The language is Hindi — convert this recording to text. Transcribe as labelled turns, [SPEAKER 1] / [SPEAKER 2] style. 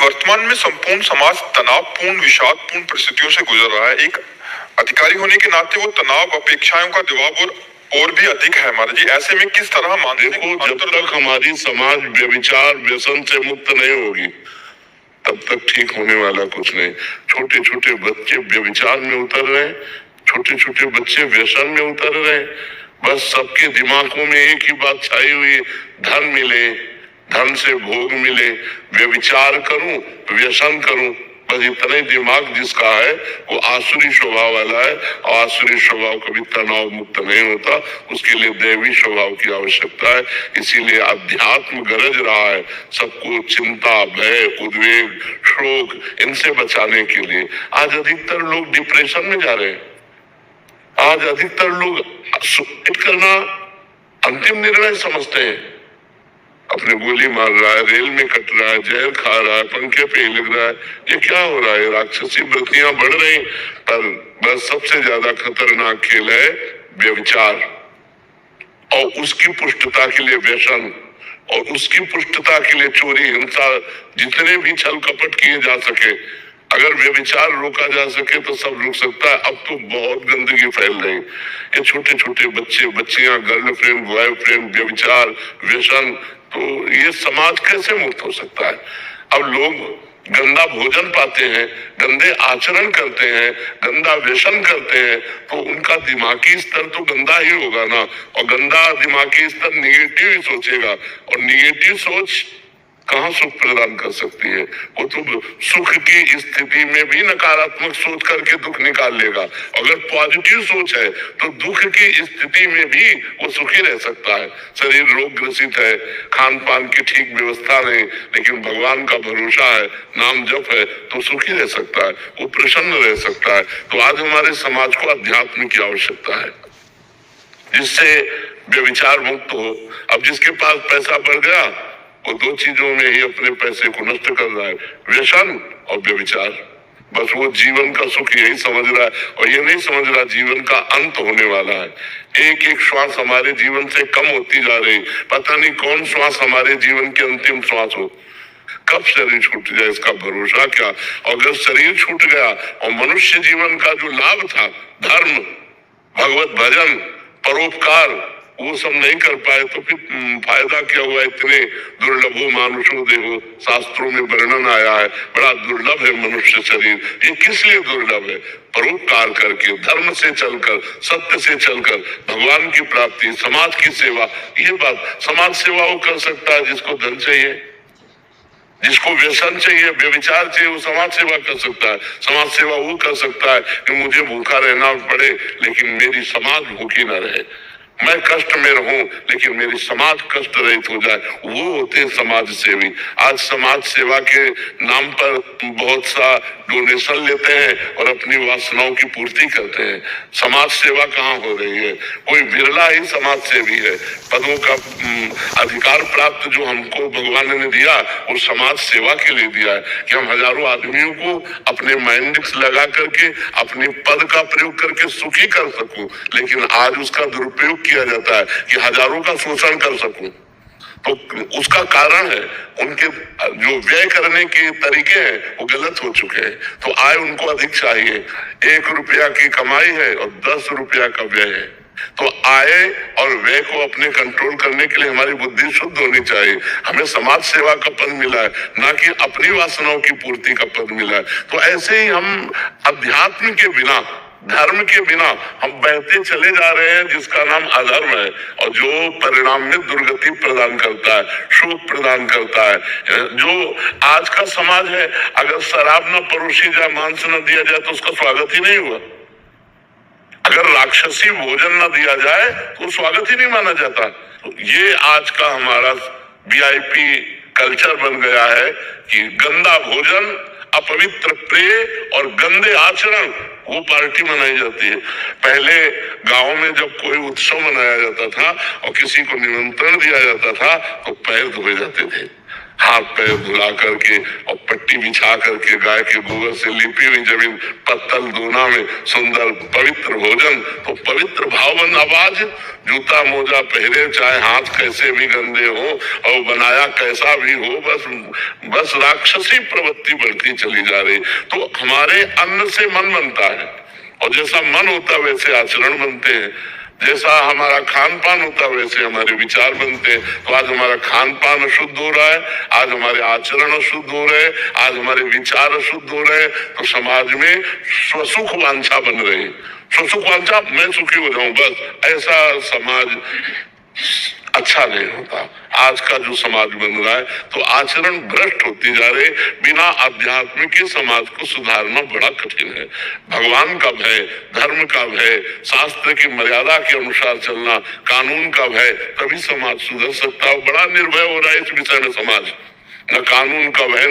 [SPEAKER 1] वर्तमान में संपूर्ण समाज तनावपूर्ण विषादपूर्ण परिस्थितियों से गुजर रहा है। एक अधिकारी होने के नाते वो तनाव, अपेक्षाओं का दबाव और भी अधिक है हमारे जी। ऐसे में किस तरह
[SPEAKER 2] देखो, जब तक हमारी समाज व्यभिचार व्यसन से मुक्त नहीं होगी तब तक ठीक होने वाला कुछ नहीं। छोटे छोटे बच्चे व्यभिचार में उतर रहे हैं, छोटे छोटे बच्चे व्यसन में उतर रहे हैं। बस सबके दिमागों में एक ही बात छाई हुई है, धन मिले, धन से भोग मिले, व्यभिचार करूं, व्यसन करूं। बस इतना ही दिमाग जिसका है वो आसुरी स्वभाव वाला है, और आसुरी स्वभाव कभी तनाव मुक्त नहीं होता। उसके लिए दैवी स्वभाव की आवश्यकता है। इसीलिए अध्यात्म गरज रहा है सबको चिंता, भय, उद्वेग, शोक इनसे बचाने के लिए। आज अधिकतर लोग डिप्रेशन में जा रहे हैं। आज अधिकतर लोग सुसाइड करना अंतिम निर्णय समझते हैं। अपने गोली मार रहा है, रेल में कट रहा है, जहर खा रहा है, पंखे पे ही लग रहा है। ये क्या हो रहा है? राक्षसी वृत्तियां बढ़ रही, पर बस सबसे ज्यादा खतरनाक खेल है व्यभिचार, और उसकी पुष्टता के लिए व्यसन, और उसकी पुष्टता के लिए चोरी, हिंसा, जितने भी छल कपट किए जा सके। अगर व्यभिचार रोका जा सके तो सब रुक सकता है। अब तो बहुत गंदगी फैल रही। ये छोटे छोटे बच्चे, बच्चियां, गर्लफ्रेंड, बॉयफ्रेंड, व्यभिचार, व्यसन, तो ये समाज कैसे मुक्त हो सकता है? अब लोग गंदा भोजन पाते हैं, गंदे आचरण करते हैं, गंदा व्यसन करते हैं, तो उनका दिमागी स्तर तो गंदा ही होगा ना। और गंदा दिमागी स्तर निगेटिव ही सोचेगा, और निगेटिव सोच कहाँ सुख प्रदान कर सकती है? वो तो सुख की स्थिति में भी नकारात्मक सोच करके दुख निकाल लेगा। अगर पॉजिटिव सोच है तो दुख की स्थिति में भी वो सुखी रह सकता है। शरीर रोग ग्रसित है, खान पान की ठीक व्यवस्था नहीं, लेकिन भगवान का भरोसा है, नाम जप है, तो सुखी रह सकता है, वो प्रसन्न रह सकता है। तो आज हमारे समाज को अध्यात्म की आवश्यकता है, जिससे व्यभिचार मुक्त हो। अब जिसके पास पैसा बढ़ गया वो दो चीजों में ही अपने पैसे को नष्ट कर रहा है, व्यसन और व्यभिचार। बस वो जीवन का सुख यही समझ रहा है, और ये नहीं समझ रहा जीवन का अंत होने वाला है। एक एक श्वास हमारे जीवन से कम होती जा रही। पता नहीं कौन श्वास हमारे जीवन की अंतिम श्वास हो, कब शरीर छूट जाए इसका भरोसा क्या। और अगर शरीर छूट गया और मनुष्य जीवन का जो लाभ था, धर्म, भगवत भजन, परोपकार, वो सब नहीं कर पाए तो फिर फायदा क्या हुआ? इतने दुर्लभो मानुषो देहो, शास्त्रों में वर्णन आया है, बड़ा दुर्लभ है मनुष्य शरीर। ये किस लिए दुर्लभ है? परोपकार करके, धर्म से चलकर, सत्य से चलकर भगवान की प्राप्ति, समाज की सेवा। ये बात, समाज सेवा वो कर सकता है जिसको धन चाहिए, जिसको व्यसन चाहिए, व्यभिचार चाहिए, वो समाज सेवा कर सकता है। समाज सेवा वो कर सकता है कि मुझे भूखा रहना पड़े लेकिन मेरी समाज भूखी न रहे, मैं कष्ट में रहूं लेकिन मेरी समाज कष्ट रहित हो जाए। वो होते हैं समाज सेवी। आज समाज सेवा के नाम पर बहुत सा डोनेशन लेते हैं और अपनी वासनाओं की पूर्ति करते हैं। समाज सेवा कहाँ हो रही है? कोई बिरला ही समाज सेवी है। पदों का अधिकार प्राप्त जो हमको भगवान ने दिया वो समाज सेवा के लिए दिया है, कि हम हजारों आदमियों को अपने माइंडेक्स लगा करके अपने पद का प्रयोग करके सुखी कर सकूं। लेकिन आज उसका दुरुपयोग किया जाता है कि हजारों का शोषण कर सकूं। तो उसका कारण है उनके जो व्यय करने के तरीके हैं वो गलत हो चुके हैं। तो आय उनको अधिक चाहिए। 1 रुपया की कमाई है और 10 रुपया का व्यय है। तो आय और व्यय को अपने कंट्रोल करने के लिए हमारी बुद्धि शुद्ध होनी चाहिए। हमें समाज सेवा का पद मिला है, ना कि अपनी वासनाओं की पूर्ति का पद मिला है। तो ऐसे ही हम अध्यात्म के बिना, धर्म के बिना हम बहते चले जा रहे हैं, जिसका नाम अधर्म है, और जो परिणाम में दुर्गति प्रदान करता है, शोक प्रदान करता है। जो आज का समाज है, अगर शराब न परोसी जाए, मांस न दिया जाए तो उसका स्वागत ही नहीं हुआ। अगर राक्षसी भोजन न दिया जाए तो स्वागत ही नहीं माना जाता। तो ये आज का हमारा VIP कल्चर बन गया है कि गंदा भोजन, अपवित्र प्रेय और गंदे आचरण, वो पार्टी मनाई जाती है। पहले गांव में जब कोई उत्सव मनाया जाता था और किसी को निमंत्रण दिया जाता था तो पैर धोए जाते थे। हाथ पैर धुला करके और पट्टी बिछा करके गाय के गोबर से लिपी हुई जमीन, पत्तल दोना में सुंदर पवित्र भोजन, तो पवित्र भावन आवाज, जूता मोजा पहरे चाहे हाथ कैसे भी गंदे हो और बनाया कैसा भी हो, बस राक्षसी प्रवृत्ति बढ़ती चली जा रही। तो हमारे अन्न से मन बनता है और जैसा मन होता वैसे आचरण बनते हैं, जैसा हमारा खान पान होता वैसे हमारे विचार बनते हैं। तो आज हमारा खान पान अशुद्ध हो रहा है, आज हमारे आचरण अशुद्ध हो रहे हैं, आज हमारे विचार अशुद्ध हो रहे हैं, तो समाज में स्वसुख वांछा बन रही है। स्वसुख वांछा, मैं सुखी हो जाऊं बस, ऐसा समाज अच्छा नहीं होता। आज का जो समाज बन रहा है तो आचरण भ्रष्ट होती जा रहे, बिना अध्यात्म के समाज को सुधारना बड़ा कठिन है। भगवान का भय, धर्म का भय, शास्त्र की मर्यादा के अनुसार चलना, कानून का भय, तभी समाज सुधर सकता है। बड़ा निर्भय हो रहा है इस विषय में समाज, न कानून का भय